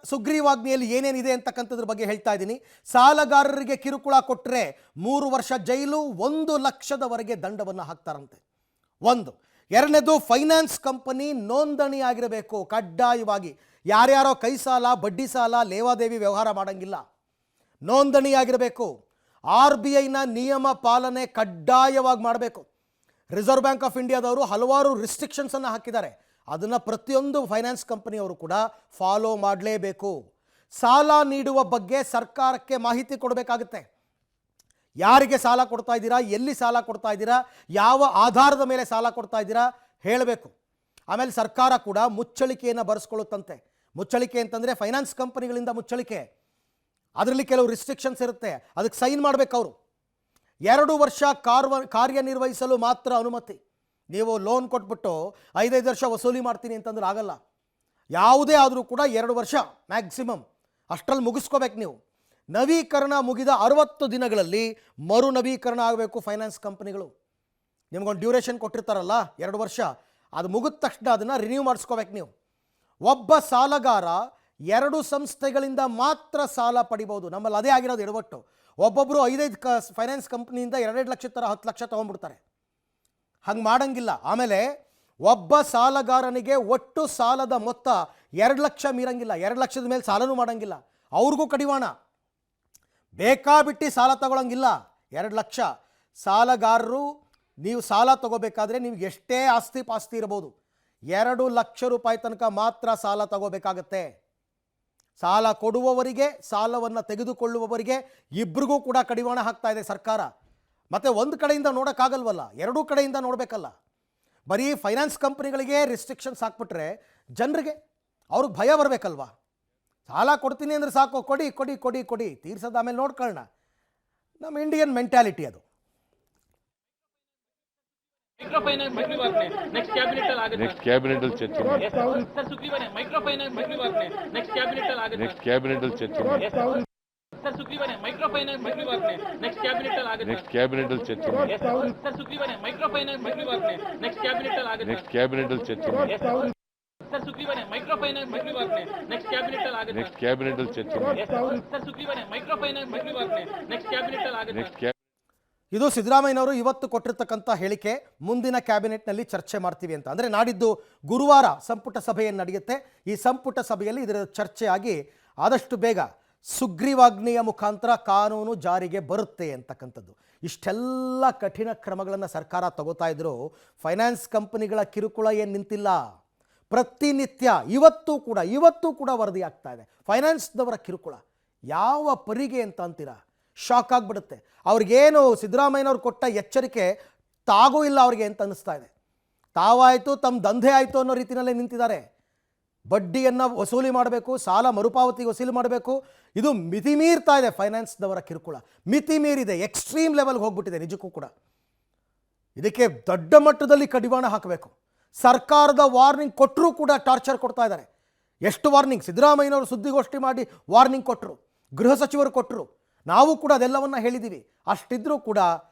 ಸುಗ್ರೀವಾಜ್ಞೆಯಲ್ಲಿ ಏನೇನಿದೆ ಅಂತಕ್ಕಂಥದ್ರ ಬಗ್ಗೆ ಹೇಳ್ತಾ ಇದ್ದೀನಿ. ಸಾಲಗಾರರಿಗೆ ಕಿರುಕುಳ ಕೊಟ್ಟರೆ 3 ವರ್ಷ ಜೈಲು, 1 ಲಕ್ಷದವರೆಗೆ ದಂಡವನ್ನು ಹಾಕ್ತಾರಂತೆ. ಒಂದು. ಎರಡನೇದು, ಫೈನಾನ್ಸ್ ಕಂಪನಿ ನೋಂದಣಿ ಆಗಿರಬೇಕು ಕಡ್ಡಾಯವಾಗಿ. ಯಾರ್ಯಾರೋ ಕೈ ಸಾಲ, ಬಡ್ಡಿ ಸಾಲ, ಲೇವಾದೇವಿ ವ್ಯವಹಾರ ಮಾಡೋಂಗಿಲ್ಲ, ನೋಂದಣಿ ಆಗಿರಬೇಕು. RBIನ ನಿಯಮ ಪಾಲನೆ ಕಡ್ಡಾಯವಾಗಿ ಮಾಡಬೇಕು. ರಿಸರ್ವ್ ಬ್ಯಾಂಕ್ ಆಫ್ ಇಂಡಿಯಾದವರು ಹಲವಾರು ರಿಸ್ಟ್ರಿಕ್ಷನ್ಸನ್ನು ಹಾಕಿದ್ದಾರೆ, ಅದನ್ನು ಪ್ರತಿಯೊಂದು ಫೈನಾನ್ಸ್ ಕಂಪನಿಯವರು ಕೂಡ ಫಾಲೋ ಮಾಡಲೇಬೇಕು. ಸಾಲ ನೀಡುವ ಬಗ್ಗೆ ಸರ್ಕಾರಕ್ಕೆ ಮಾಹಿತಿ ಕೊಡಬೇಕಾಗುತ್ತೆ. ಯಾರಿಗೆ ಸಾಲ ಕೊಡ್ತಾ ಇದ್ದೀರಾ, ಎಲ್ಲಿ ಸಾಲ ಕೊಡ್ತಾ ಇದ್ದೀರಾ, ಯಾವ ಆಧಾರದ ಮೇಲೆ ಸಾಲ ಕೊಡ್ತಾ ಇದ್ದೀರಾ ಹೇಳಬೇಕು. ಆಮೇಲೆ ಸರ್ಕಾರ ಕೂಡ ಮುಚ್ಚಳಿಕೆಯನ್ನು ಬರೆಸ್ಕೊಳ್ಳುತ್ತಂತೆ. ಮುಚ್ಚಳಿಕೆ ಅಂತಂದರೆ ಫೈನಾನ್ಸ್ ಕಂಪನಿಗಳಿಂದ ಮುಚ್ಚಳಿಕೆ, ಅದರಲ್ಲಿ ಕೆಲವು ರಿಸ್ಟ್ರಿಕ್ಷನ್ಸ್ ಇರುತ್ತೆ, ಅದಕ್ಕೆ ಸೈನ್ ಮಾಡಬೇಕು ಅವರು. 2 ವರ್ಷ ಕಾರ್ಯನಿರ್ವಹಿಸಲು ಮಾತ್ರ ಅನುಮತಿ. ನೀವು ಲೋನ್ ಕೊಟ್ಬಿಟ್ಟು 5 ವರ್ಷ ವಸೂಲಿ ಮಾಡ್ತೀನಿ ಅಂತಂದ್ರೆ ಆಗಲ್ಲ. ಯಾವುದೇ ಆದರೂ ಕೂಡ 2 ವರ್ಷ ಮ್ಯಾಕ್ಸಿಮಮ್, ಅಷ್ಟರಲ್ಲಿ ಮುಗಿಸ್ಕೋಬೇಕು ನೀವು. ನವೀಕರಣ ಮುಗಿದ 60 ದಿನಗಳಲ್ಲಿ ಮರು ನವೀಕರಣ ಆಗಬೇಕು ಫೈನಾನ್ಸ್ ಕಂಪನಿಗಳು. ನಿಮ್ಗೊಂದು ಡ್ಯೂರೇಷನ್ ಕೊಟ್ಟಿರ್ತಾರಲ್ಲ 2 ವರ್ಷ, ಅದು ಮುಗಿದ ತಕ್ಷಣ ಅದನ್ನು ರಿನ್ಯೂ ಮಾಡಿಸ್ಕೋಬೇಕು ನೀವು. ಒಬ್ಬ ಸಾಲಗಾರ 2 ಸಂಸ್ಥೆಗಳಿಂದ ಮಾತ್ರ ಸಾಲ ಪಡಿಬೋದು. ನಮ್ಮಲ್ಲಿ ಅದೇ ಆಗಿರೋದು ಎಡವಟ್ಟು. ಒಬ್ಬೊಬ್ಬರು 5 ಫೈನಾನ್ಸ್ ಕಂಪ್ನಿಯಿಂದ 2 ಲಕ್ಷ ಥರ 10 ಲಕ್ಷ ತೊಗೊಂಡ್ಬಿಡ್ತಾರೆ. ಹಂಗೆ ಮಾಡೋಂಗಿಲ್ಲ. ಆಮೇಲೆ ಒಬ್ಬ ಸಾಲಗಾರನಿಗೆ ಒಟ್ಟು ಸಾಲದ ಮೊತ್ತ 2 ಲಕ್ಷ ಮೀರಂಗಿಲ್ಲ. 2 ಲಕ್ಷದ ಮೇಲೆ ಸಾಲನೂ ಮಾಡೋಂಗಿಲ್ಲ. ಅವ್ರಿಗೂ ಕಡಿವಾಣ. ಬೇಕಾಬಿಟ್ಟು ಸಾಲ ತಗೊಳ್ಳೋಂಗಿಲ್ಲ. 2 ಲಕ್ಷ ಸಾಲಗಾರರು ನೀವು ಸಾಲ ತಗೋಬೇಕಾದ್ರೆ ನೀವು ಎಷ್ಟೇ ಆಸ್ತಿ ಪಾಸ್ತಿ ಇರ್ಬೋದು, 2 ಲಕ್ಷ ರೂಪಾಯಿ ತನಕ ಮಾತ್ರ ಸಾಲ ತಗೋಬೇಕಾಗತ್ತೆ. ಸಾಲ ಕೊಡುವವರಿಗೆ, ಸಾಲವನ್ನು ತೆಗೆದುಕೊಳ್ಳುವವರಿಗೆ ಇಬ್ಬರಿಗೂ ಕೂಡ ಕಡಿವಾಣ ಹಾಕ್ತಾ ಇದೆ ಸರ್ಕಾರ. ಮತ್ತು ಒಂದು ಕಡೆಯಿಂದ ನೋಡೋಕ್ಕಾಗಲ್ವಲ್ಲ, 2 ಕಡೆಯಿಂದ ನೋಡಬೇಕಲ್ಲ. ಬರೀ ಫೈನಾನ್ಸ್ ಕಂಪ್ನಿಗಳಿಗೆ ರಿಸ್ಟ್ರಿಕ್ಷನ್ಸ್ ಹಾಕ್ಬಿಟ್ರೆ ಜನರಿಗೆ ಅವ್ರಿಗೆ ಭಯ ಬರಬೇಕಲ್ವಾ. ಸಾಲ ಕೊಡ್ತೀನಿ ಅಂದರೆ ಸಾಕು, ಕೊಡಿ ಕೊಡಿ ಕೊಡಿ ಕೊಡಿ, ತೀರ್ಸೋದು ಆಮೇಲೆ ನೋಡ್ಕೊಳ್ಳೋಣ. ನಮ್ಮ ಇಂಡಿಯನ್ ಮೆಂಟ್ಯಾಲಿಟಿ ಅದು. ಮೈಕ್ರೋ ಫೈನಾನ್ಸ್ ಮೈಕ್ರೋವಾಗ್ನೆ ನೆಕ್ಸ್ಟ್ ಕ್ಯಾಬಿನೆಟ್ ಅಲ್ಲಿ ಆಗುತ್ತೆ. ನೆಕ್ಸ್ಟ್ ಕ್ಯಾಬಿನೆಟ್ ಅಲ್ಲಿ ಚರ್ಚೆ ಮಾಡಿ ಸರ್. ಸುಗ್ರೀವಾಜ್ಞೆ ಮೈಕ್ರೋ ಫೈನಾನ್ಸ್ ಮೈಕ್ರೋವಾಗ್ನೆ ನೆಕ್ಸ್ಟ್ ಕ್ಯಾಬಿನೆಟ್ ಅಲ್ಲಿ ಆಗುತ್ತೆ. ನೆಕ್ಸ್ಟ್ ಕ್ಯಾಬಿನೆಟ್ ಅಲ್ಲಿ ಚರ್ಚೆ ಮಾಡಿ ಸರ್. ಸುಗ್ರೀವಾಜ್ಞೆ ಮೈಕ್ರೋ ಫೈನಾನ್ಸ್ ಮೈಕ್ರೋವಾಗ್ನೆ ನೆಕ್ಸ್ಟ್ ಕ್ಯಾಬಿನೆಟ್ ಅಲ್ಲಿ ಆಗುತ್ತೆ. ನೆಕ್ಸ್ಟ್ ಕ್ಯಾಬಿನೆಟ್ ಅಲ್ಲಿ ಚರ್ಚೆ ಮಾಡಿ ಸರ್. ಸುಗ್ರೀವಾಜ್ಞೆ ಮೈಕ್ರೋ ಫೈನಾನ್ಸ್ ಮೈಕ್ರೋವಾಗ್ನೆ ನೆಕ್ಸ್ಟ್ ಕ್ಯಾಬಿನೆಟ್ ಅಲ್ಲಿ ಆಗುತ್ತೆ. ನೆಕ್ಸ್ಟ್ ಕ್ಯಾಬಿನೆಟ್ ಅಲ್ಲಿ ಚರ್ಚೆ ಮಾಡಿ ಸರ್. ಸುಗ್ರೀವಾಜ್ಞೆ ಮೈಕ್ರೋ ಫೈನಾನ್ಸ್ ಮೈಕ್ರೋವಾಗ್ನೆ ನೆಕ್ಸ್ಟ್ ಕ್ಯಾಬಿನೆಟ್ ಅಲ್ಲಿ ಆಗುತ್ತೆ. ನೆಕ್ಸ್ಟ್ ಕ್ಯಾಬಿನೆಟ್ ಅಲ್ಲಿ ಚರ್ಚೆ ಮಾಡಿ ಸರ್. ಸುಗ್ರೀವಾಜ್ಞೆ ಮೈಕ್ರೋ ಫೈನಾನ್ಸ್ ಮೈಕ್ರೋವಾಗ್ನೆ ನೆಕ್ಸ್ಟ್ ಕ್ಯಾಬಿನೆಟ್ ಅಲ್ಲಿ ಆಗುತ್ತೆ. ಇದು ಸಿದ್ದರಾಮಯ್ಯನವರು ಇವತ್ತು ಕೊಟ್ಟಿರ್ತಕ್ಕಂಥ ಹೇಳಿಕೆ. ಮುಂದಿನ ಕ್ಯಾಬಿನೆಟ್ನಲ್ಲಿ ಚರ್ಚೆ ಮಾಡ್ತೀವಿ ಅಂತ. ಅಂದರೆ ನಾಡಿದ್ದು ಗುರುವಾರ ಸಂಪುಟ ಸಭೆಯನ್ನು ನಡೆಯುತ್ತೆ. ಈ ಸಂಪುಟ ಸಭೆಯಲ್ಲಿ ಇದರ ಚರ್ಚೆಯಾಗಿ ಆದಷ್ಟು ಬೇಗ ಸುಗ್ರೀವಾಜ್ಞೆಯ ಮುಖಾಂತರ ಕಾನೂನು ಜಾರಿಗೆ ಬರುತ್ತೆ ಅಂತಕ್ಕಂಥದ್ದು. ಇಷ್ಟೆಲ್ಲ ಕಠಿಣ ಕ್ರಮಗಳನ್ನು ಸರ್ಕಾರ ತಗೋತಾ ಇದ್ರು, ಫೈನಾನ್ಸ್ ಕಂಪನಿಗಳ ಕಿರುಕುಳ ಏನು ನಿಂತಿಲ್ಲ. ಪ್ರತಿನಿತ್ಯ ಇವತ್ತು ಕೂಡ ವರದಿ ಆಗ್ತಾ ಇದೆ ಫೈನಾನ್ಸ್ದವರ ಕಿರುಕುಳ. ಯಾವ ಪರಿಗೆ ಅಂತ ಅಂತೀರಾ, ಶಾಕ್ ಆಗಿಬಿಡುತ್ತೆ. ಅವ್ರಿಗೇನು ಸಿದ್ದರಾಮಯ್ಯನವ್ರು ಕೊಟ್ಟ ಎಚ್ಚರಿಕೆ ತಾಗೂ ಇಲ್ಲ ಅವ್ರಿಗೆ ಅಂತ ಅನ್ನಿಸ್ತಾ ಇದೆ. ತಾವಾಯಿತು ತಮ್ಮ ದಂಧೆ ಆಯಿತು ಅನ್ನೋ ರೀತಿಯಲ್ಲೇ ನಿಂತಿದ್ದಾರೆ. ಬಡ್ಡಿಯನ್ನು ವಸೂಲಿ ಮಾಡಬೇಕು, ಸಾಲ ಮರುಪಾವತಿಗೆ ವಸೂಲಿ ಮಾಡಬೇಕು. ಇದು ಮಿತಿ ಮೀರ್ತಾ ಇದೆ ಫೈನಾನ್ಸ್ದವರ ಕಿರುಕುಳ. ಮಿತಿ ಮೀರಿದೆ, ಎಕ್ಸ್ಟ್ರೀಮ್ ಲೆವೆಲ್ಗೆ ಹೋಗ್ಬಿಟ್ಟಿದೆ ನಿಜಕ್ಕೂ ಕೂಡ. ಇದಕ್ಕೆ ದೊಡ್ಡ ಮಟ್ಟದಲ್ಲಿ ಕಡಿವಾಣ ಹಾಕಬೇಕು. ಸರ್ಕಾರದ ವಾರ್ನಿಂಗ್ ಕೊಟ್ಟರೂ ಕೂಡ ಟಾರ್ಚರ್ ಕೊಡ್ತಾ ಇದ್ದಾರೆ. ಎಷ್ಟು ವಾರ್ನಿಂಗ್, ಸಿದ್ದರಾಮಯ್ಯನವರು ಸುದ್ದಿಗೋಷ್ಠಿ ಮಾಡಿ ವಾರ್ನಿಂಗ್ ಕೊಟ್ಟರು, ಗೃಹ ಸಚಿವರು ಕೊಟ್ಟರು, ನಾವು ಕೂಡ ಅದೆಲ್ಲವನ್ನು ಹೇಳಿದ್ದೀವಿ. ಅಷ್ಟಿದ್ರೂ ಕೂಡ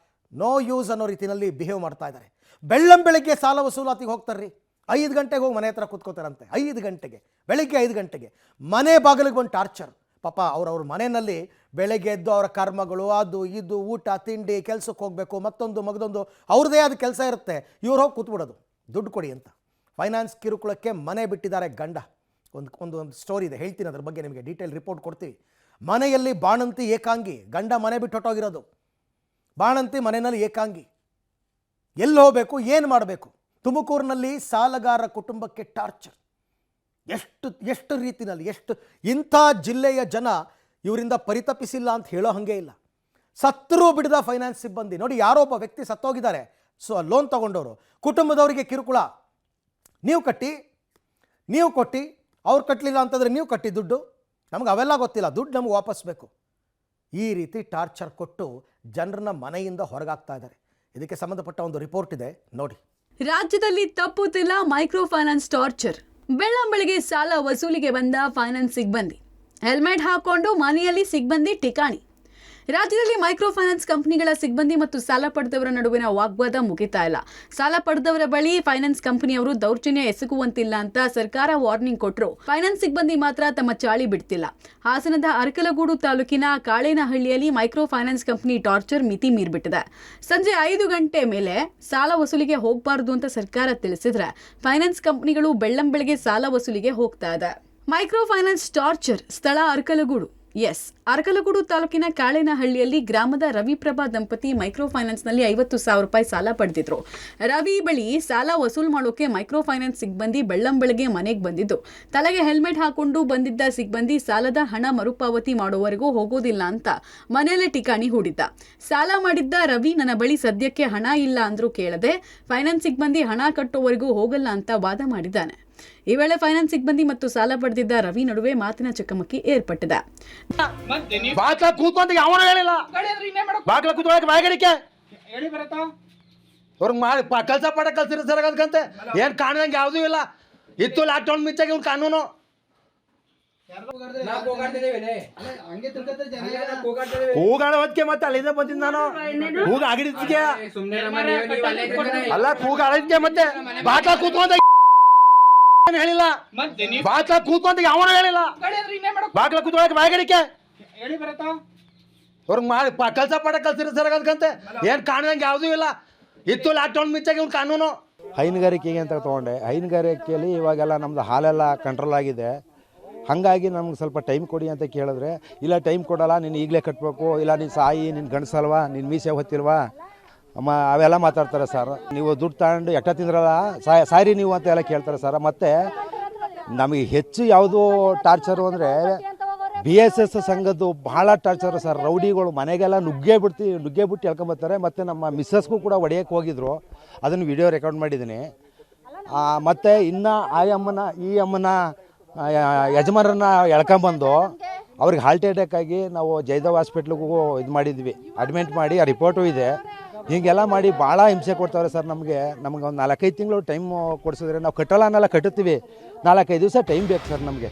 ನೋ ಯೂಸ್ ಅನ್ನೋ ರೀತಿಯಲ್ಲಿ ಬಿಹೇವ್ ಮಾಡ್ತಾ ಇದ್ದಾರೆ. ಬೆಳ್ಳಂಬೆಳಗ್ಗೆ ಸಾಲ ವಸೂಲಾತಿಗೆ ಹೋಗ್ತಾರ್ರಿ. 5 ಗಂಟೆಗೆ ಹೋಗಿ ಮನೆ ಹತ್ರ ಕೂತ್ಕೋತಾರಂತೆ. 5 ಗಂಟೆಗೆ, ಬೆಳಗ್ಗೆ 5 ಗಂಟೆಗೆ ಮನೆ ಬಾಗಿಲಿಗೆ ಬಂದು ಟಾರ್ಚರ್. ಪಾಪ ಅವ್ರವ್ರ ಮನೆಯಲ್ಲಿ ಬೆಳಗ್ಗೆ ಎದ್ದು ಅವರ ಕರ್ಮಗಳು, ಅದು ಇದು, ಊಟ ತಿಂಡಿ, ಕೆಲಸಕ್ಕೆ ಹೋಗಬೇಕು, ಮತ್ತೊಂದು ಮಗದೊಂದು ಅವ್ರದ್ದೇ ಆದ ಕೆಲಸ ಇರುತ್ತೆ. ಇವ್ರು ಹೋಗಿ ಕೂತ್ಬಿಡೋದು ದುಡ್ಡು ಕೊಡಿ ಅಂತ. ಫೈನಾನ್ಸ್ ಕಿರುಕುಳಕ್ಕೆ ಮನೆ ಬಿಟ್ಟಿದ್ದಾರೆ ಗಂಡ. ಒಂದು ಸ್ಟೋರಿ ಇದೆ, ಹೇಳ್ತೀನಿ ಅದ್ರ ಬಗ್ಗೆ ನಿಮಗೆ ಡೀಟೇಲ್ ರಿಪೋರ್ಟ್ ಕೊಡ್ತೀವಿ. ಮನೆಯಲ್ಲಿ ಬಾಣಂತಿ ಏಕಾಂಗಿ, ಗಂಡ ಮನೆ ಬಿಟ್ಟು ಹೊಟ್ಟೋಗಿರೋದು. ಬಾಣಂತಿ ಮನೆಯಲ್ಲಿ ಏಕಾಂಗಿ, ಎಲ್ಲಿ ಹೋಗಬೇಕು, ಏನು ಮಾಡಬೇಕು. ತುಮಕೂರಿನಲ್ಲಿ ಸಾಲಗಾರರ ಕುಟುಂಬಕ್ಕೆ ಟಾರ್ಚರ್. ಎಷ್ಟು ರೀತಿಯಲ್ಲಿ, ಇಂಥ ಜಿಲ್ಲೆಯ ಜನ ಇವರಿಂದ ಪರಿತಪಿಸಿಲ್ಲ ಅಂತ ಹೇಳೋ ಹಾಗೆ ಇಲ್ಲ. ಸತ್ತರೂ ಬಿಡದ ಫೈನಾನ್ಸ್ ಸಿಬ್ಬಂದಿ ನೋಡಿ. ಯಾರೋ ಒಬ್ಬ ವ್ಯಕ್ತಿ ಸತ್ತೋಗಿದ್ದಾರೆ, ಲೋನ್ ತಗೊಂಡವರು, ಕುಟುಂಬದವರಿಗೆ ಕಿರುಕುಳ. ನೀವು ಕೊಟ್ಟು ಅವ್ರು ಕಟ್ಟಲಿಲ್ಲ ಅಂತಂದರೆ ನೀವು ಕಟ್ಟಿ ದುಡ್ಡು, ನಮ್ಗೆ ಅವೆಲ್ಲ ಗೊತ್ತಿಲ್ಲ, ದುಡ್ಡು ನಮ್ಗೆ ವಾಪಸ್ ಬೇಕು. ಈ ರೀತಿ ಟಾರ್ಚರ್ ಕೊಟ್ಟು ಜನರನ್ನ ಮನೆಯಿಂದ ಹೊರಗಾಗ್ತಾ ಇದ್ದಾರೆ. ಇದಕ್ಕೆ ಸಂಬಂಧಪಟ್ಟ ಒಂದು ರಿಪೋರ್ಟ್ ಇದೆ ನೋಡಿ. ರಾಜ್ಯದಲ್ಲಿ ತಪ್ಪುತ್ತಿಲ್ಲ ಮೈಕ್ರೋ ಫೈನಾನ್ಸ್ ಟಾರ್ಚರ್. ಬೆಳ್ಳಂಬೆಳಗ್ಗೆ ಸಾಲ ವಸೂಲಿಗೆ ಬಂದ ಫೈನಾನ್ಸ್ ಸಿಬ್ಬಂದಿ ಹೆಲ್ಮೆಟ್ ಹಾಕೊಂಡು ಮನೆಯಲ್ಲಿ ಸಿಬ್ಬಂದಿ ಠಿಕಾಣಿ. ರಾಜ್ಯದಲ್ಲಿ ಮೈಕ್ರೋ ಫೈನಾನ್ಸ್ ಕಂಪನಿಗಳ ಸಿಬ್ಬಂದಿ ಮತ್ತು ಸಾಲ ಪಡೆದವರ ನಡುವಿನ ವಾಗ್ವಾದ ಮುಗಿತಾ ಇಲ್ಲ. ಸಾಲ ಪಡೆದವರ ಬಳಿ ಫೈನಾನ್ಸ್ ಕಂಪನಿಯವರು ದೌರ್ಜನ್ಯ ಎಸಗುವಂತಿಲ್ಲ ಅಂತ ಸರ್ಕಾರ ವಾರ್ನಿಂಗ್ ಕೊಟ್ಟರು. ಫೈನಾನ್ಸ್ ಸಿಬ್ಬಂದಿ ಮಾತ್ರ ತಮ್ಮ ಚಾಳಿ ಬಿಡ್ತಿಲ್ಲ. ಹಾಸನದ ಅರಕಲಗೂಡು ತಾಲೂಕಿನ ಕಾಳೇನಹಳ್ಳಿಯಲ್ಲಿ ಮೈಕ್ರೋ ಫೈನಾನ್ಸ್ ಕಂಪನಿ ಟಾರ್ಚರ್ ಮಿತಿ ಮೀರಿಬಿಟ್ಟಿದೆ. ಸಂಜೆ 5 ಗಂಟೆ ಮೇಲೆ ಸಾಲ ವಸೂಲಿಗೆ ಹೋಗಬಾರದು ಅಂತ ಸರ್ಕಾರ ತಿಳಿಸಿದ್ರೆ ಫೈನಾನ್ಸ್ ಕಂಪನಿಗಳು ಬೆಳ್ಳಂಬೆಳಗ್ಗೆ ಸಾಲ ವಸೂಲಿಗೆ ಹೋಗ್ತಾ ಇದೆ. ಮೈಕ್ರೋ ಫೈನಾನ್ಸ್ ಟಾರ್ಚರ್ ಸ್ಥಳ ಅರಕಲಗೂಡು. ಅರಕಲಗೂಡು ತಾಲೂಕಿನ ಕಾಳೇನಹಳ್ಳಿಯಲ್ಲಿ ಗ್ರಾಮದ ರವಿಪ್ರಭಾ ದಂಪತಿ ಮೈಕ್ರೋ ಫೈನಾನ್ಸ್ನಲ್ಲಿ 50,000 ರೂಪಾಯಿ ಸಾಲ ಪಡೆದಿದ್ರು. ರವಿ ಬಳಿ ಸಾಲ ವಸೂಲು ಮಾಡೋಕೆ ಮೈಕ್ರೋ ಫೈನಾನ್ಸ್ ಸಿಬ್ಬಂದಿ ಬೆಳ್ಳಂಬೆಳಗ್ಗೆ ಮನೆಗೆ ಬಂದಿದ್ದು. ತಲೆಗೆ ಹೆಲ್ಮೆಟ್ ಹಾಕೊಂಡು ಬಂದಿದ್ದ ಸಿಬ್ಬಂದಿ ಸಾಲದ ಹಣ ಮರುಪಾವತಿ ಮಾಡುವವರೆಗೂ ಹೋಗೋದಿಲ್ಲ ಅಂತ ಮನೆಯಲ್ಲೇ ಠಿಕಾಣಿ ಹೂಡಿದ್ದ. ಸಾಲ ಮಾಡಿದ್ದ ರವಿ ನನ್ನ ಬಳಿ ಸದ್ಯಕ್ಕೆ ಹಣ ಇಲ್ಲ ಅಂದ್ರೂ ಕೇಳದೆ ಫೈನಾನ್ಸ್ ಸಿಬ್ಬಂದಿ ಹಣ ಕಟ್ಟೋವರೆಗೂ ಹೋಗಲ್ಲ ಅಂತ ವಾದ ಮಾಡಿದ್ದಾನೆ. ಈ ವೇಳೆ ಫೈನಾನ್ಸ್ ಸಿಬ್ಬಂದಿ ಮತ್ತು ಸಾಲ ಪಡೆದಿದ್ದ ರವಿ ನಡುವೆ ಮಾತಿನ ಚಕಮಕಿ ಏರ್ಪಟ್ಟಿದೆ. ಬಾಕ್ಲ ಕೂತ್ಕೊಂತ ಯಾವನ ಹೇಳಿಲ್ಲ, ಬಾಕ್ಲ ಕೂತ್ಕೊಳ್ಳಕ್ಕೆ ಬಾಯಗಡಿಕೆ ಅವ್ರಿಗೆ ಮಾಡಿ ಕೆಲಸ ಪಡ ಕಲ್ಸಿರ ಸರ್ ಅದಕ್ಕಂತೆ ಏನು ಕಾಣದಂಗೆ ಯಾವುದೂ ಇಲ್ಲ. ಇತ್ತು ಲಾಕ್ಡೌನ್ ಮಿಂಚಾಗಿ ಇವ್ನು ಕಾನೂನು ಕೂಗಾಡ ಹೊತ್ತಿಗೆ ಮತ್ತೆ ಅಲ್ಲಿಂದ ಬಂದಿದ್ದು ನಾನು ಕೂಗ ಆಗಿಡಿದ್ಕೆ ಅಲ್ಲ ಕೂಗಾಡಿದ್ಕೆ ಮತ್ತೆ ಬಾಕ್ಲ ಕೂತ್ಕೊಂತ ಹೇಳಿಲ್ಲ, ಬಾಕ್ಲ ಕೂತ್ಕೊಂತ ಯಾವನ ಹೇಳಿಲ್ಲ, ಬಾಕ್ಲ ಕೂತ್ಕೊಳ್ಳಕ್ಕೆ ಬಾಯಗಡಿಕೆ ಅವ್ರಿಗೆ ಮಾಡಿ ಕೆಲಸ ಪಡ ಕಲ್ಸಿರ ಸರ್ ಅದಕ್ಕಂತೆ ಏನು ಕಾಣದಂಗೆ ಯಾವುದೂ ಇಲ್ಲ. ಇತ್ತು ಲಾಕ್ಡೌನ್ ಮಿಂಚಾಗಿ ಇವ್ನು ಕಾನೂನು ಹೈನುಗಾರಿಕೆಗೆ ಅಂತ ತೊಗೊಂಡೆ. ಹೈನುಗಾರಿಕೆಯಲ್ಲಿ ಇವಾಗೆಲ್ಲ ನಮ್ಮದು ಹಾಲೆಲ್ಲ ಕಂಟ್ರೋಲ್ ಆಗಿದೆ. ಹಾಗಾಗಿ ನಮ್ಗೆ ಸ್ವಲ್ಪ ಟೈಮ್ ಕೊಡಿ ಅಂತ ಕೇಳಿದ್ರೆ ಇಲ್ಲ ಟೈಮ್ ಕೊಡಲ್ಲ, ನೀನು ಈಗಲೇ ಕಟ್ಟಬೇಕು, ಇಲ್ಲ ನೀನು ಸಾಯಿ, ನಿನ್ನ ಗಂಡಸಲ್ವಾ, ನಿನ್ನ ಮೀಸೆ ಹೊತ್ತಿಲ್ವಾ ಅವೆಲ್ಲ ಮಾತಾಡ್ತಾರೆ ಸರ್. ನೀವು ದುಡ್ಡು ತಗೊಂಡು ಎಟ್ಟ ತಿಂದ್ರಲ್ಲ ಸಾರಿ ನೀವು ಅಂತ ಎಲ್ಲ ಕೇಳ್ತಾರೆ ಸರ್. ಮತ್ತು ನಮಗೆ ಹೆಚ್ಚು ಯಾವುದು ಟಾರ್ಚರು ಅಂದರೆ BSS ಸಂಘದ್ದು ಭಾಳ ಟಾರ್ಚರು ಸರ್. ರೌಡಿಗಳು ಮನೆಗೆಲ್ಲ ನುಗ್ಗೆ ಬಿಟ್ಟು ಎಳ್ಕೊಂಬರ್ತಾರೆ. ಮತ್ತು ನಮ್ಮ ಮಿಸ್ಸಸ್ಗೂ ಕೂಡ ಹೊಡೆಯೋಕ್ಕೆ ಹೋಗಿದ್ರು, ಅದನ್ನು ವಿಡಿಯೋ ರೆಕಾರ್ಡ್ ಮಾಡಿದ್ದೀನಿ. ಮತ್ತು ಇನ್ನು ಈ ಅಮ್ಮನ ಯಜಮಾನರನ್ನ ಎಳ್ಕೊಂಬಂದು ಅವ್ರಿಗೆ ಹಾರ್ಟ್ ಅಟ್ಯಾಕ್ ಆಗಿ ನಾವು ಜಯದೇವ್ ಹಾಸ್ಪಿಟ್ಲಿಗೂ ಇದು ಮಾಡಿದ್ವಿ, ಅಡ್ಮಿಟ್ ಮಾಡಿ ಆ ರಿಪೋರ್ಟು ಇದೆ. ಹೀಗೆಲ್ಲ ಮಾಡಿ ಭಾಳ ಹಿಂಸೆ ಕೊಡ್ತಾರೆ ಸರ್. ನಮಗೆ ಒಂದು 4-5 ತಿಂಗಳು ಟೈಮ್ ಕೊಡಿಸಿದ್ರೆ ನಾವು ಕಟ್ಟಲ್ಲ ಅನ್ನೆಲ್ಲ ಕಟ್ಟುತ್ತೀವಿ, 4-5 ದಿವಸ ಟೈಮ್ ಬೇಕು ಸರ್ ನಮಗೆ.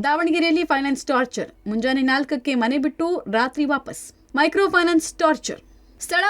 ದಾವಣಗೆರೆಯಲ್ಲಿ ಫೈನಾನ್ಸ್ ಟಾರ್ಚರ್. ಮುಂಜಾನೆ 4ಕ್ಕೆ ಮನೆ ಬಿಟ್ಟು ರಾತ್ರಿ ವಾಪಸ್. ಮೈಕ್ರೋ ಫೈನಾನ್ಸ್ ಟಾರ್ಚರ್ ಸ್ಥಳ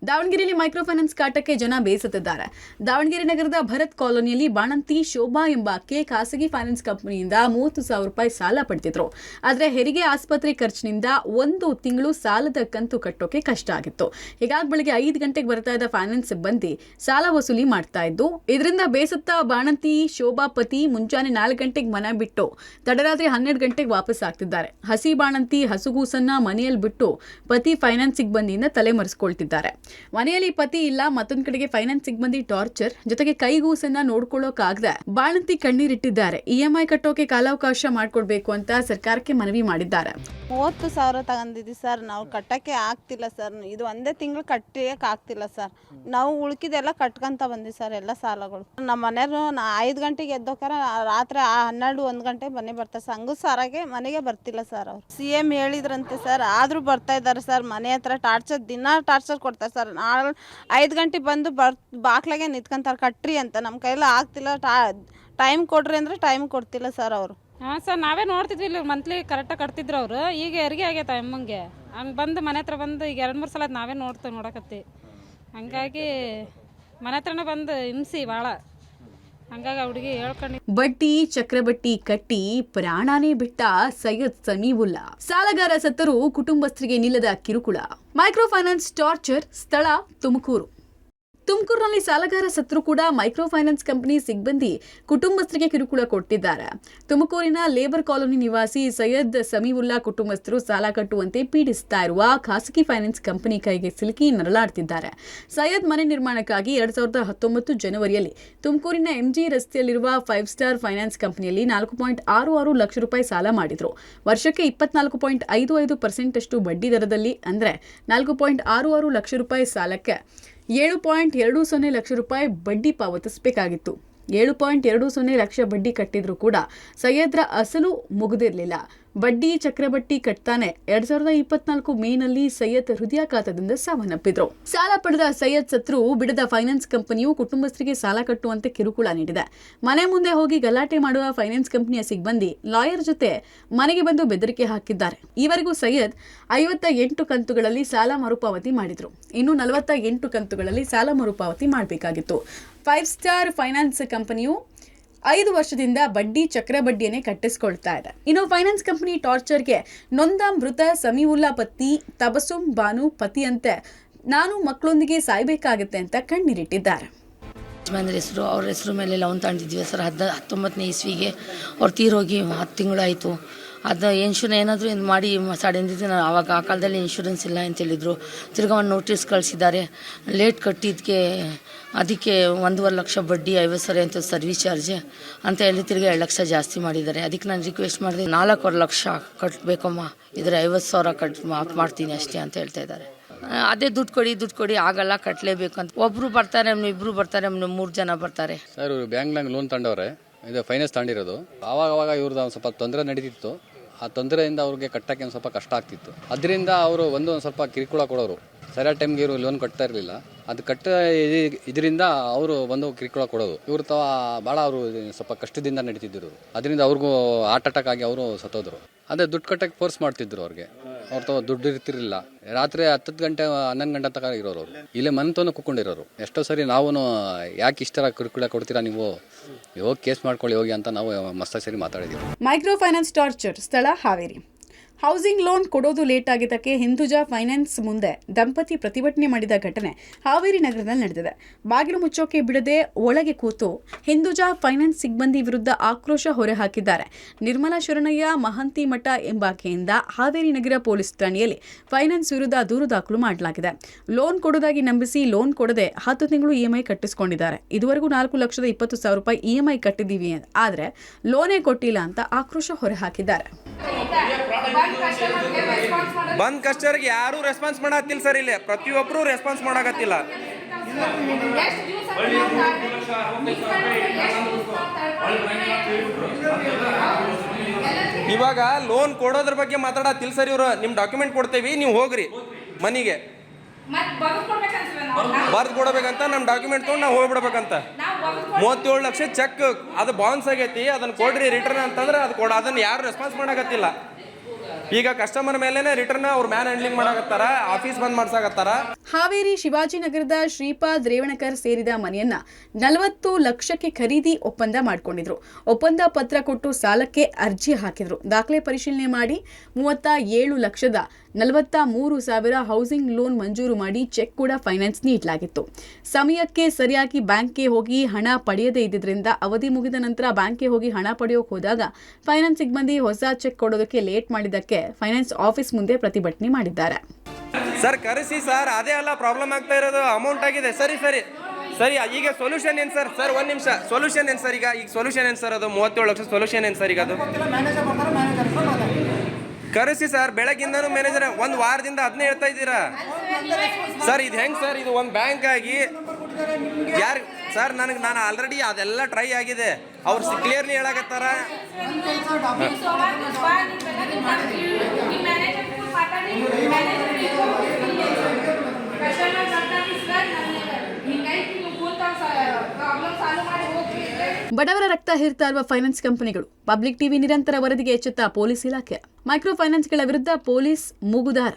ದಾವಣಗೆರೆಯಲ್ಲಿ ಮೈಕ್ರೋ ಫೈನಾನ್ಸ್ ಕಾಟಕ್ಕೆ ಜನ ಬೇಸತ್ತಿದ್ದಾರೆ. ದಾವಣಗೆರೆ ನಗರದ ಭರತ್ ಕಾಲೋನಿಯಲ್ಲಿ ಬಾಣಂತಿ ಶೋಭಾ ಎಂಬಾಕೆ ಖಾಸಗಿ ಫೈನಾನ್ಸ್ ಕಂಪನಿಯಿಂದ 30,000 ರೂಪಾಯಿ ಸಾಲ ಪಡೆದಿದ್ರು. ಆದರೆ ಹೆರಿಗೆ ಆಸ್ಪತ್ರೆ ಖರ್ಚಿನಿಂದ 1 ತಿಂಗಳು ಸಾಲದ ಕಂತು ಕಟ್ಟೋಕೆ ಕಷ್ಟ ಆಗಿತ್ತು. ಹೀಗಾಗಿ ಬೆಳಗ್ಗೆ 5 ಗಂಟೆಗೆ ಬರ್ತಾ ಇದ್ದ ಫೈನಾನ್ಸ್ ಸಿಬ್ಬಂದಿ ಸಾಲ ವಸೂಲಿ ಮಾಡ್ತಾ ಇದ್ದು. ಇದರಿಂದ ಬೇಸತ್ತ ಬಾಣಂತಿ ಶೋಭಾ ಪತಿ ಮುಂಜಾನೆ 4 ಗಂಟೆಗೆ ಮನೆ ಬಿಟ್ಟು ತಡರಾತ್ರಿ 12 ಗಂಟೆಗೆ ವಾಪಸ್ ಆಗ್ತಿದ್ದಾರೆ. ಹಸಿ ಬಾಣಂತಿ ಹಸುಗೂಸನ್ನ ಮನೆಯಲ್ಲಿ ಬಿಟ್ಟು ಪತಿ ಫೈನಾನ್ಸ್ ಸಿಬ್ಬಂದಿಯಿಂದ ತಲೆಮರೆಸಿಕೊಳ್ತಿದ್ದಾರೆ. ಮನೆಯಲ್ಲಿ ಪತಿ ಇಲ್ಲ, ಮತ್ತೊಂದು ಕಡೆಗೆ ಫೈನಾನ್ಸ್ ಸಿಬ್ಬಂದಿ ಟಾರ್ಚರ್, ಜೊತೆಗೆ ಕೈಗೂಸನ್ನ ನೋಡ್ಕೊಳ್ಳೋಕಾಗದೆ ಬಾಣಂತಿ ಕಣ್ಣೀರಿಟ್ಟಿದ್ದಾರೆ. EMI ಕಟ್ಟೋಕೆ ಕಾಲಾವಕಾಶ ಮಾಡಿಕೊಡ್ಬೇಕು ಅಂತ ಸರ್ಕಾರಕ್ಕೆ ಮನವಿ ಮಾಡಿದ್ದಾರೆ. 30,000 ತಗೊಂಡಿದ್ದೀವಿ ಸರ್, ನಾವು ಕಟ್ಟಕ್ಕೆ ಆಗ್ತಿಲ್ಲ ಸರ್. ಇದು ಒಂದೇ ತಿಂಗಳು ಕಟ್ಟಿಯಕ್ಕೆ ಆಗ್ತಿಲ್ಲ ಸರ್. ನಾವು ಉಳ್ಕಿದೆಲ್ಲ ಕಟ್ಕೊಂತ ಬಂದ್ವಿ ಸರ್ ಎಲ್ಲ ಸಾಲಗಳು. ನಮ್ಮ ಮನೆಯವರು 5 ಗಂಟೆಗೆ ಎದ್ದೋಕಾರ ರಾತ್ರಿ 12-1 ಗಂಟೆಗೆ ಮನೆ ಬರ್ತಾರೆ. ಸಂಘ ಸಾರಾಗೆ ಮನೆಗೆ ಬರ್ತಿಲ್ಲ ಸರ್. ಅವ್ರು CM ಹೇಳಿದ್ರಂತೆ ಸರ್, ಆದರೂ ಬರ್ತಾ ಇದ್ದಾರೆ ಸರ್. ಮನೆ ಹತ್ರ ದಿನ ಟಾರ್ಚರ್ ಕೊಡ್ತಾರೆ ಸರ್. 5 ಗಂಟೆಗೆ ಬಂದು ಬಾಕ್ಲಾಗೆ ನಿಂತ್ಕೊಂತಾರೆ ಕಟ್ರಿ ಅಂತ. ನಮ್ಮ ಕೈಯಲ್ಲಿ ಆಗ್ತಿಲ್ಲ, ಟೈಮ್ ಕೊಡ್ರಿ ಅಂದರೆ ಟೈಮ್ ಕೊಡ್ತಿಲ್ಲ ಸರ್ ಅವರು. ಹಾಂ ಸರ್, ನಾವೇ ನೋಡ್ತಿದ್ವಿ ಇಲ್ಲಿ ಮಂತ್ಲಿ ಕರೆಕ್ಟಾಗಿ ಕಟ್ತಿದ್ರು ಅವರು. ಈಗ ಹೆರಿಗೆ ಆಗೈತೆ ಅಮ್ಮಂಗೆ, ಹಂಗೆ ಬಂದು ಮನೆ ಹತ್ರ ಬಂದು ಈಗ 2-3 ಸಲ ನಾವೇ ನೋಡಕತ್ತಿ. ಹಂಗಾಗಿ ಮನೆ ಹತ್ರನೇ ಬಂದು ಹಿಂಸಿ ಭಾಳ. ಹಂಗಾಗಿ ಹುಡುಗಿ ಹೇಳ್ಕೊಂಡು ಬಡ್ಡಿ ಚಕ್ರಬಡ್ಡಿ ಕಟ್ಟಿ ಪ್ರಾಣಾನೇ ಬಿಟ್ಟ ಸೈಯದ್ ಸಮೀವುಲ್ಲಾ. ಸಾಲಗಾರ ಸತ್ತರೂ ಕುಟುಂಬಸ್ಥರಿಗೆ ನಿಲ್ಲದ ಕಿರುಕುಳ. ಮೈಕ್ರೋ ಫೈನಾನ್ಸ್ ಟಾರ್ಚರ್ ಸ್ಥಳ ತುಮಕೂರಿನಲ್ಲಿ ಸಾಲಗಾರ ಸತ್ರು ಕೂಡ ಮೈಕ್ರೋ ಫೈನಾನ್ಸ್ ಕಂಪನಿ ಸಿಬ್ಬಂದಿ ಕುಟುಂಬಸ್ಥರಿಗೆ ಕಿರುಕುಳ ಕೊಟ್ಟಿದ್ದಾರೆ. ತುಮಕೂರಿನ ಲೇಬರ್ ಕಾಲೋನಿ ನಿವಾಸಿ ಸೈಯದ್ ಸಮೀವುಲ್ಲಾ ಕುಟುಂಬಸ್ಥರು ಸಾಲ ಕಟ್ಟುವಂತೆ ಪೀಡಿಸ್ತಾ ಇರುವ ಖಾಸಗಿ ಫೈನಾನ್ಸ್ ಕಂಪನಿ ಕೈಗೆ ಸಿಲುಕಿ ನರಳಾಡ್ತಿದ್ದಾರೆ. ಸೈಯದ್ ಮನೆ ನಿರ್ಮಾಣಕ್ಕಾಗಿ 2019 ಜನವರಿಯಲ್ಲಿ ತುಮಕೂರಿನ MG ರಸ್ತೆಯಲ್ಲಿರುವ 5 ಸ್ಟಾರ್ ಫೈನಾನ್ಸ್ ಕಂಪನಿಯಲ್ಲಿ 4.66 ಲಕ್ಷ ರೂಪಾಯಿ ಸಾಲ ಮಾಡಿದ್ರು. ವರ್ಷಕ್ಕೆ 24.55% ಅಷ್ಟು ಬಡ್ಡಿ ದರದಲ್ಲಿ, ಅಂದರೆ 4.66 ಲಕ್ಷ ರೂಪಾಯಿ ಸಾಲಕ್ಕೆ 7.20 ಲಕ್ಷ ರೂಪಾಯಿ ಬಡ್ಡಿ ಪಾವತಿಸಬೇಕಾಗಿತ್ತು. 7.20 ಲಕ್ಷ ಬಡ್ಡಿ ಕಟ್ಟಿದ್ರೂ ಕೂಡ ಸೈಯದ್ರ ಅಸಲು ಮುಗಿದಿರಲಿಲ್ಲ. ಬಡ್ಡಿ ಚಕ್ರಬಡ್ಡಿ ಕಟ್ತಾನೆ 2024 ಮೇನಲ್ಲಿ ಸೈಯದ್ ಹೃದಯಾಘಾತದಿಂದ ಸಾವನ್ನಪ್ಪಿದ್ರು. ಸಾಲ ಪಡೆದ ಸೈಯದ್ ಸತ್ರು ಬಿಡದ ಫೈನಾನ್ಸ್ ಕಂಪನಿಯು ಕುಟುಂಬಸ್ಥರಿಗೆ ಸಾಲ ಕಟ್ಟುವಂತೆ ಕಿರುಕುಳ ನೀಡಿದೆ. ಮನೆ ಮುಂದೆ ಹೋಗಿ ಗಲಾಟೆ ಮಾಡುವ ಫೈನಾನ್ಸ್ ಕಂಪನಿಯ ಸಿಬ್ಬಂದಿ ಲಾಯರ್ ಜೊತೆ ಮನೆಗೆ ಬಂದು ಬೆದರಿಕೆ ಹಾಕಿದ್ದಾರೆ. ಈವರೆಗೂ ಸೈಯದ್ 58 ಕಂತುಗಳಲ್ಲಿ ಸಾಲ ಮರುಪಾವತಿ ಮಾಡಿದ್ರು. ಇನ್ನು 48 ಕಂತುಗಳಲ್ಲಿ ಸಾಲ ಮರುಪಾವತಿ ಮಾಡಬೇಕಾಗಿತ್ತು. 5 ಸ್ಟಾರ್ ಫೈನಾನ್ಸ್ ಕಂಪನಿಯು 5 ವರ್ಷದಿಂದ ಬಡ್ಡಿ ಚಕ್ರಬಡ್ಡಿಯನ್ನೇ ಕಟ್ಟಿಸಿಕೊಳ್ತಾ ಇದೆ. ಇನ್ನು ಫೈನಾನ್ಸ್ ಕಂಪನಿ ಟಾರ್ಚರ್ಗೆ ನೊಂದ ಮೃತ ಸಮೀವುಲ್ಲಾ ಪತ್ನಿ ತಬಸುಮ್ ಬಾನು ಪತಿಯಂತೆ ನಾನು ಮಕ್ಕಳೊಂದಿಗೆ ಸಾಯ್ಬೇಕಾಗತ್ತೆ ಅಂತ ಕಣ್ಣೀರಿಟ್ಟಿದ್ದಾರೆ. ಯಜಮಾನ್ರ ಹೆಸರು ಅವ್ರ ಹೆಸರು ಮೇಲೆ ಲೋನ್ ತಗೊಂಡಿದ್ವಿ ಸರ್. 19ನೇ ಇಸ್ವಿಗೆ ಅವ್ರು ತೀರೋಗಿ 10 ತಿಂಗಳಾಯಿತು. ಅದು ಏನಾದರೂ ಮಾಡಿ ಸಡನ್ದಿದ್ದು ಆವಾಗ ಆ ಕಾಲದಲ್ಲಿ ಇನ್ಶೂರೆನ್ಸ್ ಇಲ್ಲ ಅಂತ ಹೇಳಿದರು. ತಿರ್ಗಾ ಒಂದು ನೋಟಿಸ್ ಕಳಿಸಿದ್ದಾರೆ. ಲೇಟ್ ಕಟ್ಟಿದ್ದಕ್ಕೆ ಅದಕ್ಕೆ 1.5 ಲಕ್ಷ ಬಡ್ಡಿ 50,000 ಅಂತ ಸರ್ವಿಸ್ ಚಾರ್ಜ್ ಅಂತ ಹೇಳಿ ತಿರ್ಗಿ 2 ಲಕ್ಷ ಜಾಸ್ತಿ ಮಾಡಿದ್ದಾರೆ. ಅದಕ್ಕೆ ನಾನು ರಿಕ್ವೆಸ್ಟ್ ಮಾಡಿದೆ 4.25 ಲಕ್ಷ ಕಟ್ಟಬೇಕಮ್ಮ, ಇದ್ರೆ 50,000 ಮಾಫ್ ಮಾಡ್ತೀನಿ ಅಷ್ಟೇ ಅಂತ ಹೇಳ್ತಾ ಇದ್ದಾರೆ. ಅದೇ ದುಡ್ಡು ಕೊಡಿ ಆಗಲ್ಲ, ಕಟ್ಟಲೇಬೇಕು ಅಂತ. ಒಬ್ಬರು ಬರ್ತಾರೆ, ಇಬ್ಬರು ಬರ್ತಾರೆ, 3 ಜನ ಬರ್ತಾರೆ. ಸರ್ ಇವರು ಬ್ಯಾಂಕ್ನಾಗ ಲೋನ್ ತಗೊಂಡವ್ರೆ, ಇದು ಫೈನಾನ್ಸ್ ತಗೊಂಡಿರೋದು. ಆವಾಗ ಇವ್ರದ್ದು ಒಂದು ಸ್ವಲ್ಪ ತೊಂದರೆ ನಡೀತಿತ್ತು. ಆ ತೊಂದರೆಯಿಂದ ಅವ್ರಿಗೆ ಕಟ್ಟೋಕ್ಕೆ ಒಂದು ಸ್ವಲ್ಪ ಕಷ್ಟ ಆಗ್ತಿತ್ತು. ಅದರಿಂದ ಅವರು ಒಂದು ಸ್ವಲ್ಪ ಕಿರುಕುಳ ಕೊಡೋರು. ಸರಿಯಾದ ಟೈಮ್ಗೆ ಇವರು ಲೋನ್ ಕಟ್ತಾ ಇರಲಿಲ್ಲ. ಅದು ಇದರಿಂದ ಅವರು ಬಂದು ಕಿರುಕುಳ ಕೊಡೋದು. ಇವರು ಭಾಳ ಅವರು ಸ್ವಲ್ಪ ಕಷ್ಟದಿಂದ ನಡೀತಿದ್ದರು. ಅದರಿಂದ ಅವ್ರಿಗೂ ಹಾರ್ಟ್ ಅಟ್ಯಾಕ್ ಆಗಿ ಅವರು ಸತ್ತೋದ್ರು. ಅದೇ ದುಡ್ಡು ಕಟ್ಟಕ್ಕೆ ಫೋರ್ಸ್ ಮಾಡ್ತಿದ್ರು ಅವ್ರಿಗೆ. ಅವ್ರು ದುಡ್ಡು ಇರ್ತಿರ್ಲಿಲ್ಲ. ರಾತ್ರಿ 10 ಗಂಟೆ 11 ಗಂಟೆ ತನಕ ಇರೋರು ಅವರು. ಇಲ್ಲೇ ಮನೆತನ ಕುತ್ಕೊಂಡಿರೋರು. ಎಷ್ಟೋ ಸರಿ ನಾವು ಯಾಕೆ ಇಷ್ಟರ ಕಿರುಕುಳ ಕೊಡ್ತೀರಾ ನೀವು, ಹೋಗಿ ಕೇಸ್ ಮಾಡ್ಕೊಳ್ಳಿ ಹೋಗಿ ಅಂತ ನಾವು ಮಸ್ತ ಸರಿ ಮಾತಾಡಿದ್ದೀವಿ. ಮೈಕ್ರೋ ಫೈನಾನ್ಸ್ ಟಾರ್ಚರ್, ಸ್ಥಳ ಹಾವೇರಿ. ಹೌಸಿಂಗ್ ಲೋನ್ ಕೊಡೋದು ಲೇಟ್ ಆಗಿದ್ದಕ್ಕೆ ಹಿಂದೂಜಾ ಫೈನಾನ್ಸ್ ಮುಂದೆ ದಂಪತಿ ಪ್ರತಿಭಟನೆ ಮಾಡಿದ ಘಟನೆ ಹಾವೇರಿ ನಗರದಲ್ಲಿ ನಡೆದಿದೆ. ಬಾಗಿಲು ಮುಚ್ಚೋಕೆ ಬಿಡದೆ ಒಳಗೆ ಕೂತು ಹಿಂದೂಜಾ ಫೈನಾನ್ಸ್ ಸಿಬ್ಬಂದಿ ವಿರುದ್ಧ ಆಕ್ರೋಶ ಹೊರಹಾಕಿದ್ದಾರೆ. ನಿರ್ಮಲಾ ಶರಣಯ್ಯ ಮಹಂತಿ ಮಠ ಎಂಬಾಕೆಯಿಂದ ಹಾವೇರಿ ನಗರ ಪೊಲೀಸ್ ಠಾಣೆಯಲ್ಲಿ ಫೈನಾನ್ಸ್ ವಿರುದ್ಧ ದೂರು ದಾಖಲು ಮಾಡಲಾಗಿದೆ. ಲೋನ್ ಕೊಡೋದಾಗಿ ನಂಬಿಸಿ ಲೋನ್ ಕೊಡದೆ 10 ತಿಂಗಳು ಇಎಂಐ ಕಟ್ಟಿಸಿಕೊಂಡಿದ್ದಾರೆ. ಇದುವರೆಗೂ 4,20,000 ರೂಪಾಯಿ ಇಎಂಐ ಕಟ್ಟಿದ್ದೀವಿ, ಆದರೆ ಲೋನೇ ಕೊಟ್ಟಿಲ್ಲ ಅಂತ ಆಕ್ರೋಶ ಹೊರಹಾಕಿದ್ದಾರೆ. ಬಂದ್ ಕಸ್ಟಮರ್ಗೆ ಯಾರು ರೆಸ್ಪಾನ್ಸ್ ಮಾಡತ್ತಿಲ್ಲ ಸರ್. ಇಲ್ಲಿ ಪ್ರತಿಯೊಬ್ಬರು ರೆಸ್ಪಾನ್ಸ್ ಮಾಡಕತ್ತಿಲ್ಲ. ಇವಾಗ ಲೋನ್ ಕೊಡೋದ್ರ ಬಗ್ಗೆ ಮಾತಾಡತ್ತಿಲ್ಲ ಸರ್ ಇವರು. ನಿಮ್ ಡಾಕ್ಯುಮೆಂಟ್ ಕೊಡ್ತೇವಿ, ನೀವು ಹೋಗ್ರಿ ಮನಿಗೆ ಬರ್ದು ಕೊಡಬೇಕಂತ. ನಮ್ಮ ಡಾಕ್ಯುಮೆಂಟ್ ತೊಗೊಂಡು ನಾವು ಹೋಗ್ಬಿಡ್ಬೇಕಂತ. 37 ಲಕ್ಷ ಚೆಕ್ ಅದು ಬೌನ್ಸ್ ಆಗೈತಿ, ಅದನ್ನ ಕೊಡ್ರಿ ರಿಟರ್ನ್ ಅಂತಂದ್ರೆ ಅದು ಅದನ್ನ ಯಾರು ರೆಸ್ಪಾನ್ಸ್ ಮಾಡಕತ್ತಿಲ್ಲ. ಈಗ ಕಸ್ಟಮರ್ ಮೇಲೆನೆ ರಿಟರ್ನ್ ಅವ್ರ ಮ್ಯಾನ್ ಹ್ಯಾಂಡ್ಲಿಂಗ್ ಮಾಡಕತ್ತಾರ, ಆಫೀಸ್ ಬಂದ್ ಮಾಡ್ಸಾಕತ್ತಾರ. ಹಾವೇರಿ ಶಿವಾಜಿನಗರದ ಶ್ರೀಪಾದ್ ರೇವಣಕರ್ ಸೇರಿದ ಮನೆಯನ್ನ 40 ಲಕ್ಷಕ್ಕೆ ಖರೀದಿ ಒಪ್ಪಂದ ಮಾಡಿಕೊಂಡಿದ್ರು. ಒಪ್ಪಂದ ಪತ್ರ ಕೊಟ್ಟು ಸಾಲಕ್ಕೆ ಅರ್ಜಿ ಹಾಕಿದ್ರು. ದಾಖಲೆ ಪರಿಶೀಲನೆ ಮಾಡಿ 37,43,000 ಹೌಸಿಂಗ್ ಲೋನ್ ಮಂಜೂರು ಮಾಡಿ ಚೆಕ್ ಕೂಡ ಫೈನಾನ್ಸ್ ನೀಡಲಾಗಿತ್ತು. ಸಮಯಕ್ಕೆ ಸರಿಯಾಗಿ ಬ್ಯಾಂಕ್ಗೆ ಹೋಗಿ ಹಣ ಪಡೆಯದೇ ಇದ್ದಿದ್ದರಿಂದ ಅವಧಿ ಮುಗಿದ ನಂತರ ಬ್ಯಾಂಕ್ಗೆ ಹೋಗಿ ಹಣ ಪಡೆಯೋಕೆ ಹೋದಾಗ ಫೈನಾನ್ಸ್ ಸಿಬ್ಬಂದಿ ಹೊಸ ಚೆಕ್ ಕೊಡೋದಕ್ಕೆ ಲೇಟ್ ಮಾಡಿದ್ದಕ್ಕೆ ಫೈನಾನ್ಸ್ ಆಫೀಸ್ ಮುಂದೆ ಪ್ರತಿಭಟನೆ ಮಾಡಿದ್ದಾರೆ. ಸರ್ ಕರೆಸಿ ಸರ್, ಅದೇ ಅಲ್ಲ ಪ್ರಾಬ್ಲಮ್ ಆಗ್ತಾ ಇರೋದು. ಅಮೌಂಟ್ ಆಗಿದೆ. ಸರಿ ಈಗ ಸೊಲ್ಯೂಷನ್ ಏನು ಸರ್? ಸರ್ 1 ನಿಮಿಷ, ಸೊಲ್ಯೂಷನ್ ಏನು ಸರ್? ಈಗ ಸೊಲ್ಯೂಷನ್ ಏನು ಸರ್? ಅದು 37 ಲಕ್ಷ ಸೊಲ್ಯೂಷನ್ ಏನು ಸರ್? ಈಗ ಅದು ಕರೆಸಿ ಸರ್. ಬೆಳಗ್ಗಿಂದನೂ ಮ್ಯಾನೇಜರ್ 1 ವಾರದಿಂದ ಅದನ್ನೇ ಹೇಳ್ತಾ ಇದ್ದೀರಾ ಸರ್. ಇದು ಹೆಂಗೆ ಸರ್? ಇದು ಒಂದು ಬ್ಯಾಂಕ್ ಆಗಿ ಯಾರು ಸರ್? ನಾನು ಆಲ್ರೆಡಿ ಅದೆಲ್ಲ ಟ್ರೈ ಆಗಿದೆ. ಅವ್ರು ಕ್ಲಿಯರ್ಲಿ ಹೇಳಕತ್ತಾರ. ಬಡವರ ರಕ್ತ ಹೀರ್ತಾ ಇರುವ ಫೈನಾನ್ಸ್ ಕಂಪನಿಗಳು. ಪಬ್ಲಿಕ್ ಟಿವಿ ನಿರಂತರ ವರದಿಗೆ ಎಚ್ಚೆತ್ತ ಪೊಲೀಸ್ ಇಲಾಖೆ. ಮೈಕ್ರೋ ಫೈನಾನ್ಸ್ಗಳ ವಿರುದ್ಧ ಪೊಲೀಸ್ ಮೂಗುದಾರ.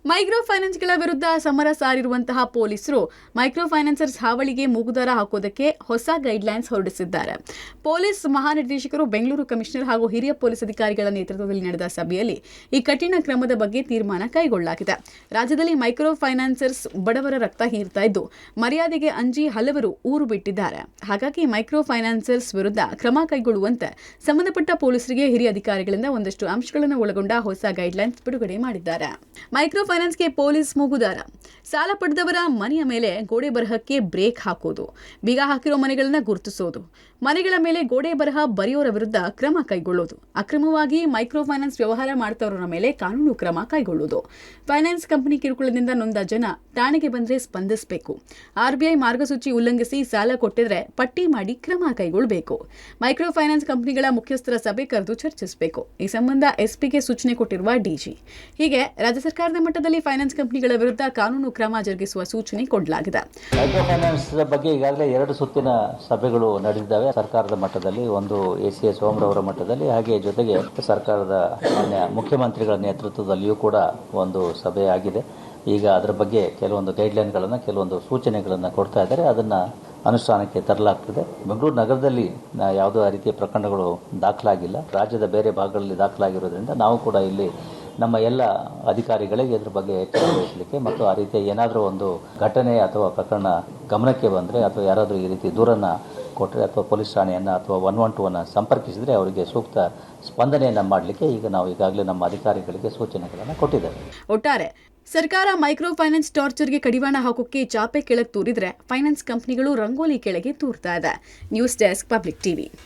ಮೈಕ್ರೋ ಫೈನಾನ್ಸ್ಗಳ ವಿರುದ್ಧ ಸಮರ ಸಾರಿರುವಂತಹ ಪೊಲೀಸರು ಮೈಕ್ರೋ ಫೈನಾನ್ಸರ್ಸ್ ಹಾವಳಿಗೆ ಮೂಗುದಾರ ಹಾಕೋದಕ್ಕೆ ಹೊಸ ಗೈಡ್ಲೈನ್ಸ್ ಹೊರಡಿಸಿದ್ದಾರೆ. ಪೊಲೀಸ್ ಮಹಾನಿರ್ದೇಶಕರು, ಬೆಂಗಳೂರು ಕಮಿಷನರ್ ಹಾಗೂ ಹಿರಿಯ ಪೊಲೀಸ್ ಅಧಿಕಾರಿಗಳ ನೇತೃತ್ವದಲ್ಲಿ ನಡೆದ ಸಭೆಯಲ್ಲಿ ಈ ಕಠಿಣ ಕ್ರಮದ ಬಗ್ಗೆ ತೀರ್ಮಾನ ಕೈಗೊಳ್ಳಲಾಗಿದೆ. ರಾಜ್ಯದಲ್ಲಿ ಮೈಕ್ರೋ ಫೈನಾನ್ಸರ್ಸ್ ಬಡವರ ರಕ್ತ ಹೀರ್ತಾ ಇದ್ದು ಮರ್ಯಾದೆಗೆ ಅಂಜಿ ಹಲವರು ಊರು ಬಿಟ್ಟಿದ್ದಾರೆ. ಹಾಗಾಗಿ ಮೈಕ್ರೋ ಫೈನಾನ್ಸರ್ಸ್ ವಿರುದ್ಧ ಕ್ರಮ ಕೈಗೊಳ್ಳುವಂತೆ ಸಂಬಂಧಪಟ್ಟ ಪೊಲೀಸರಿಗೆ ಹಿರಿಯ ಅಧಿಕಾರಿಗಳಿಂದ ಒಂದಷ್ಟು ಅಂಶಗಳನ್ನು ಒಳಗೊಂಡ ಹೊಸ ಗೈಡ್ಲೈನ್ಸ್ ಬಿಡುಗಡೆ ಮಾಡಿದ್ದಾರೆ. ಮೈಕ್ರೋ ಫೈನಾನ್ಸ್ಗೆ ಪೊಲೀಸ್ ಮೂಗುದಾರ. ಸಾಲ ಪಡೆದವರ ಮನೆಯ ಮೇಲೆ ಗೋಡೆ ಬರಹಕ್ಕೆ ಬ್ರೇಕ್ ಹಾಕೋದು, ಬೀಗ ಹಾಕಿರೋ ಮನೆಗಳನ್ನು ಗುರುತಿಸೋದು, ಮನೆಗಳ ಮೇಲೆ ಗೋಡೆ ಬರಹ ಬರೆಯೋರ ವಿರುದ್ಧ ಕ್ರಮ ಕೈಗೊಳ್ಳೋದು, ಅಕ್ರಮವಾಗಿ ಮೈಕ್ರೋ ಫೈನಾನ್ಸ್ ವ್ಯವಹಾರ ಮಾಡ್ತವರ ಮೇಲೆ ಕಾನೂನು ಕ್ರಮ ಕೈಗೊಳ್ಳೋದು. ಫೈನಾನ್ಸ್ ಕಂಪನಿ ಕಿರುಕುಳದಿಂದ ನೊಂದ ಜನ ಠಾಣೆಗೆ ಬಂದ್ರೆ ಸ್ಪಂದಿಸಬೇಕು. ಆರ್ಬಿಐ ಮಾರ್ಗಸೂಚಿ ಉಲ್ಲಂಘಿಸಿ ಸಾಲ ಕೊಟ್ಟಿದ್ರೆ ಪಟ್ಟಿ ಮಾಡಿ ಕ್ರಮ ಕೈಗೊಳ್ಳಬೇಕು. ಮೈಕ್ರೋ ಫೈನಾನ್ಸ್ ಕಂಪನಿಗಳ ಮುಖ್ಯಸ್ಥರ ಸಭೆ ಕರೆದು ಚರ್ಚಿಸಬೇಕು. ಈ ಸಂಬಂಧ ಎಸ್ಪಿಗೆ ಸೂಚನೆ ಕೊಟ್ಟಿರುವ ಡಿಜಿ. ಹೀಗೆ ರಾಜ್ಯ ಸರ್ಕಾರದ ಮಟ್ಟದಲ್ಲಿ ಫೈನಾನ್ಸ್ ಕಂಪನಿಗಳ ವಿರುದ್ಧ ಕಾನೂನು ಕ್ರಮ ಜರುಗಿಸುವ ಸೂಚನೆ ಕೊಡಲಾಗಿದೆ. ಮೈಕ್ರೋ ಫೈನಾನ್ಸ್ ಬಗ್ಗೆ ಈಗಾಗಲೇ 2 ಸುತ್ತಿನ ಸಭೆಗಳು ನಡೆದಿದ್ದಾವೆ. ಸರ್ಕಾರದ ಮಟ್ಟದಲ್ಲಿ, ಒಂದು ACS ಸೋಮರವರ ಮಟ್ಟದಲ್ಲಿ, ಹಾಗೆ ಜೊತೆಗೆ ಸರ್ಕಾರದ ಮಾನ್ಯ ಮುಖ್ಯಮಂತ್ರಿಗಳ ನೇತೃತ್ವದಲ್ಲಿಯೂ ಕೂಡ ಒಂದು ಸಭೆ ಆಗಿದೆ. ಈಗ ಅದರ ಬಗ್ಗೆ ಕೆಲವೊಂದು ಗೈಡ್ಲೈನ್ಗಳನ್ನು, ಕೆಲವೊಂದು ಸೂಚನೆಗಳನ್ನು ಕೊಡ್ತಾ ಇದ್ದಾರೆ. ಅದನ್ನು ಅನುಷ್ಠಾನಕ್ಕೆ ತರಲಾಗ್ತದೆ. ಬೆಂಗಳೂರು ನಗರದಲ್ಲಿ ಯಾವುದೇ ರೀತಿಯ ಪ್ರಕರಣಗಳು ದಾಖಲಾಗಿಲ್ಲ. ರಾಜ್ಯದ ಬೇರೆ ಭಾಗಗಳಲ್ಲಿ ದಾಖಲಾಗಿರೋದ್ರಿಂದ ನಾವು ಕೂಡ ಇಲ್ಲಿ ನಮ್ಮ ಎಲ್ಲ ಅಧಿಕಾರಿಗಳಿಗೆ ಇದ್ರ ಬಗ್ಗೆ ಎಚ್ಚರ ವಹಿಸಲಿಕ್ಕೆ ಮತ್ತು ಆ ರೀತಿಯ ಏನಾದರೂ ಒಂದು ಘಟನೆ ಅಥವಾ ಪ್ರಕರಣ ಗಮನಕ್ಕೆ ಬಂದರೆ ಅಥವಾ ಯಾರಾದರೂ ಈ ರೀತಿ ದೂರನ್ನು ಕೊಟ್ಟರೆ ಅಥವಾ ಪೊಲೀಸ್ ಠಾಣೆಯನ್ನು ಅಥವಾ 112 ಸಂಪರ್ಕಿಸಿದರೆ ಅವರಿಗೆ ಸೂಕ್ತ ಸ್ಪಂದನೆಯನ್ನು ಮಾಡಲಿಕ್ಕೆ ಈಗ ನಾವು ಈಗಾಗಲೇ ನಮ್ಮ ಅಧಿಕಾರಿಗಳಿಗೆ ಸೂಚನೆಗಳನ್ನು ಕೊಟ್ಟಿದ್ದೇವೆ. ಒಟ್ಟಾರೆ ಸರ್ಕಾರ ಮೈಕ್ರೋ ಫೈನಾನ್ಸ್ ಟಾರ್ಚರ್ಗೆ ಕಡಿವಾಣ ಹಾಕೋಕೆ ಚಾಪೆ ಕೆಳಗೆ ತೂರಿದ್ರೆ ಫೈನಾನ್ಸ್ ಕಂಪನಿಗಳು ರಂಗೋಲಿ ಕೆಳಗೆ ತೂರ್ತಾ ಇದೆ. News desk, public TV.